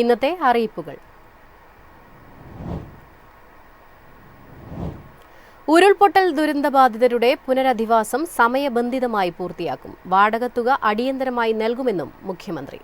ഇന്നത്തെ അറിയിപ്പുകൾ. ഉരുൾപൊട്ടൽ ദുരന്തബാധിതരുടെ പുനരധിവാസം സമയബന്ധിതമായി പൂർത്തിയാക്കും. വാടകത്തുക അടിയന്തരമായി നൽകുമെന്നും മുഖ്യമന്ത്രി.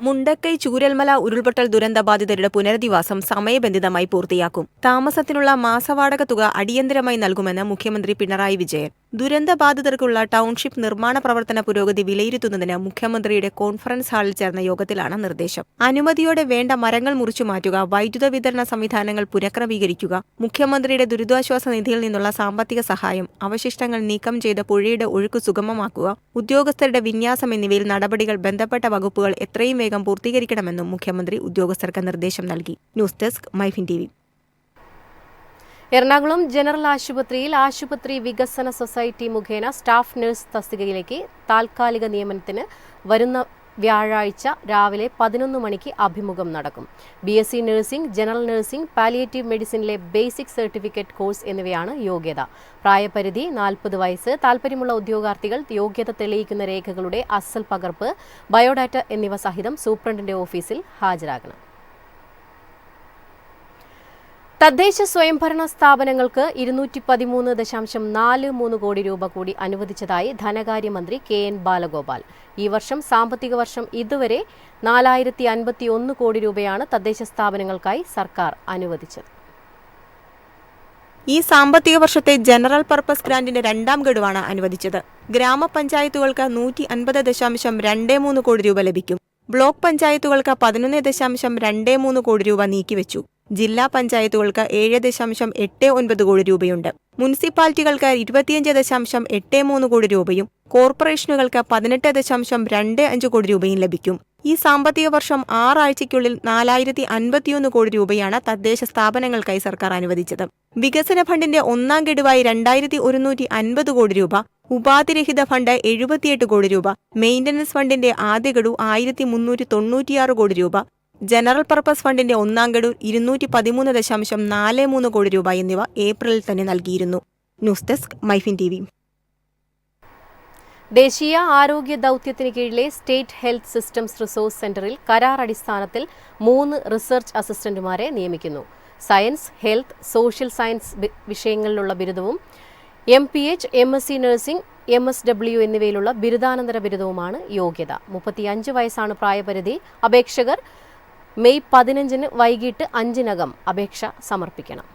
മുണ്ടക്കൈ ചൂരൽമല ഉരുൾപൊട്ടൽ ദുരന്തബാധിതരുടെ പുനരധിവാസം സമയബന്ധിതമായി പൂർത്തിയാക്കും. താമസത്തിനുള്ള മാസവാടക തുക അടിയന്തരമായി നൽകുമെന്ന് മുഖ്യമന്ത്രി പിണറായി വിജയൻ. ദുരന്തബാധിതർക്കുള്ള ടൗൺഷിപ്പ് നിർമ്മാണ പ്രവർത്തന പുരോഗതി വിലയിരുത്തുന്നതിന് മുഖ്യമന്ത്രിയുടെ കോൺഫറൻസ് ഹാളിൽ ചേർന്ന യോഗത്തിലാണ് നിർദ്ദേശം. അനുമതിയോടെ വേണ്ട മരങ്ങൾ മുറിച്ചു മാറ്റുക, വൈദ്യുത വിതരണ സംവിധാനങ്ങൾ പുനഃക്രമീകരിക്കുക, മുഖ്യമന്ത്രിയുടെ ദുരിതാശ്വാസ നിധിയിൽ നിന്നുള്ള സാമ്പത്തിക സഹായം, അവശിഷ്ടങ്ങൾ നീക്കം ചെയ്ത പുഴയുടെ ഒഴുക്ക് സുഗമമാക്കുക, ഉദ്യോഗസ്ഥരുടെ വിന്യാസം എന്നിവയിൽ നടപടികൾ ബന്ധപ്പെട്ട വകുപ്പുകൾ എത്രയും വേഗം പൂർത്തീകരിക്കണമെന്നും മുഖ്യമന്ത്രി ഉദ്യോഗസ്ഥർക്ക് നിർദ്ദേശം നൽകി. News desk MyFin TV. Ernakulam general ആശുപത്രിയിൽ ആശുപത്രി വികസന സൊസൈറ്റി മുഖേന സ്റ്റാഫ് നഴ്സ് തസ്തികയിലേക്ക് താൽക്കാലിക നിയമനത്തിന് വരുന്ന വ്യാഴാഴ്ച രാവിലെ 11 മണിക്ക് അഭിമുഖം നടക്കും. BSc nursing, general nursing, palliative മെഡിസിനിലെ ബേസിക് സർട്ടിഫിക്കറ്റ് കോഴ്സ് എന്നിവയാണ് യോഗ്യത. പ്രായപരിധി 40 വയസ്സ്. താൽപ്പര്യമുള്ള ഉദ്യോഗാർത്ഥികൾ യോഗ്യത തെളിയിക്കുന്ന രേഖകളുടെ അസൽ പകർപ്പ്, ബയോഡാറ്റ എന്നിവ സഹിതം സൂപ്രണ്ടിന്റെ ഓഫീസിൽ ഹാജരാകണം. തദ്ദേശ സ്വയംഭരണ സ്ഥാപനങ്ങൾക്ക് 213.43 കോടി രൂപ കൂടി അനുവദിച്ചതായി ധനകാര്യമന്ത്രി KN ബാലഗോപാൽ. ഈ വർഷം സാമ്പത്തിക വർഷം ഇതുവരെ 4051 കോടി രൂപയാണ് തദ്ദേശ സ്ഥാപനങ്ങൾക്കായി സർക്കാർ അനുവദിച്ചത്. ഈ സാമ്പത്തിക വർഷത്തെ ജനറൽ പർപ്പസ് ഗ്രാന്റിന്റെ രണ്ടാം ഗഡുവാണ് അനുവദിച്ചത്. ഗ്രാമപഞ്ചായത്തുകൾക്ക് 150.23 കോടി രൂപ ലഭിക്കും. ബ്ലോക്ക് പഞ്ചായത്തുകൾക്ക് 11.23 കോടി രൂപ നീക്കിവെച്ചു. ജില്ലാ പഞ്ചായത്തുകൾക്ക് 7.89 കോടി രൂപയുണ്ട്. മുനിസിപ്പാലിറ്റികൾക്ക് 25.83 കോടി രൂപയും കോർപ്പറേഷനുകൾക്ക് 18.25 കോടി രൂപയും ലഭിക്കും. ഈ സാമ്പത്തിക വർഷം 6 ആഴ്ചയ്ക്കുള്ളിൽ 4051 കോടി രൂപയാണ് തദ്ദേശ സ്ഥാപനങ്ങൾക്കായി സർക്കാർ അനുവദിച്ചത്. വികസന ഫണ്ടിന്റെ ഒന്നാം ഗഡുവായി 2150 കോടി രൂപ, ഉപാധിരഹിത ഫണ്ട് 78 കോടി രൂപ, മെയിന്റനൻസ് ഫണ്ടിന്റെ ആദ്യ ഗഡു 1396 കോടി രൂപ, ജനറൽ പർപ്പസ് ഫണ്ടിന്റെ ഒന്നാം ഗഡു 213.43 കോടി രൂപ എന്നിവ ഏപ്രിലിൽ തന്നെ നൽകിയിരുന്നു. News desk MyFin TV. ദേശീയ ആരോഗ്യ ദൗത്യത്തിന് കീഴിലെ സ്റ്റേറ്റ് ഹെൽത്ത് സിസ്റ്റംസ് റിസോഴ്സ് സെന്ററിൽ കരാർ അടിസ്ഥാനത്തിൽ 3 റിസർച്ച് അസിസ്റ്റന്റുമാരെ നിയമിക്കുന്നു. സയൻസ്, ഹെൽത്ത്, സോഷ്യൽ സയൻസ് വിഷയങ്ങളിലുള്ള ബിരുദവും MPH, MSc നഴ്സിംഗ്, MSW എന്നിവയിലുള്ള ബിരുദാനന്തര ബിരുദവുമാണ് യോഗ്യത. 35 വയസ്സാണ് പ്രായപരിധി. അപേക്ഷകർ മെയ് 15 വൈകിട്ട് 5-നകം അപേക്ഷ സമർപ്പിക്കണം.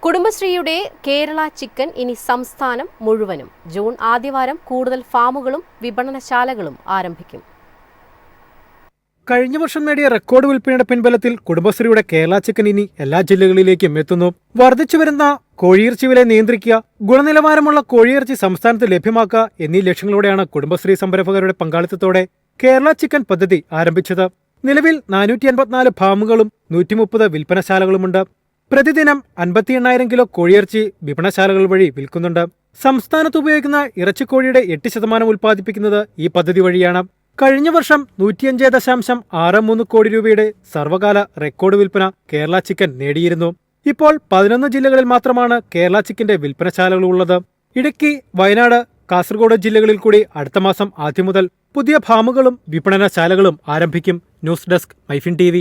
കുടുംബശ്രീയുടെ കേരള ചിക്കൻ ഇനി സംസ്ഥാനം മുഴുവനും. ജൂൺ ആദ്യവാരം കൂടുതൽ ഫാമുകളും വിപണനശാലകളും ആരംഭിക്കും. കഴിഞ്ഞ വർഷം നേടിയ റെക്കോർഡ് വിൽപ്പനയുടെ പിൻബലത്തിൽ കുടുംബശ്രീയുടെ കേരള ചിക്കൻ ഇനി എല്ലാ ജില്ലകളിലേക്കും എത്തുന്നു. വർദ്ധിച്ചുവരുന്ന കോഴിയിറച്ചി വില നിയന്ത്രിക്കുക, ഗുണനിലവാരമുള്ള കോഴിയിറച്ചി സംസ്ഥാനത്ത് ലഭ്യമാക്കുക എന്നീ ലക്ഷ്യങ്ങളോടെയാണ് കുടുംബശ്രീ സംരംഭകരുടെ പങ്കാളിത്തത്തോടെ കേരള ചിക്കൻ പദ്ധതി ആരംഭിച്ചത്. നിലവിൽ 484 ഫാമുകളും 130 വിൽപ്പനശാലകളുമുണ്ട്. പ്രതിദിനം 58,000 കിലോ കോഴിയിറച്ചി വിപണനശാലകൾ വഴി വിൽക്കുന്നുണ്ട്. സംസ്ഥാനത്ത് ഉപയോഗിക്കുന്ന ഇറച്ചിക്കോഴിയുടെ 8% ഉൽപ്പാദിപ്പിക്കുന്നത് ഈ പദ്ധതി വഴിയാണ്. കഴിഞ്ഞ വർഷം 105.63 കോടി രൂപയുടെ സർവകാല റെക്കോർഡ് വിൽപ്പന കേരള ചിക്കൻ നേടിയിരുന്നു. ഇപ്പോൾ 11 ജില്ലകളിൽ മാത്രമാണ് കേരള ചിക്കന്റെ വിൽപ്പനശാലകളുള്ളത്. ഇടുക്കി, വയനാട്, കാസർഗോഡ് ജില്ലകളിൽ കൂടി അടുത്ത മാസം ആദ്യം മുതൽ പുതിയ ഫാമുകളും വിപണനശാലകളും ആരംഭിക്കും. News desk MyFin TV.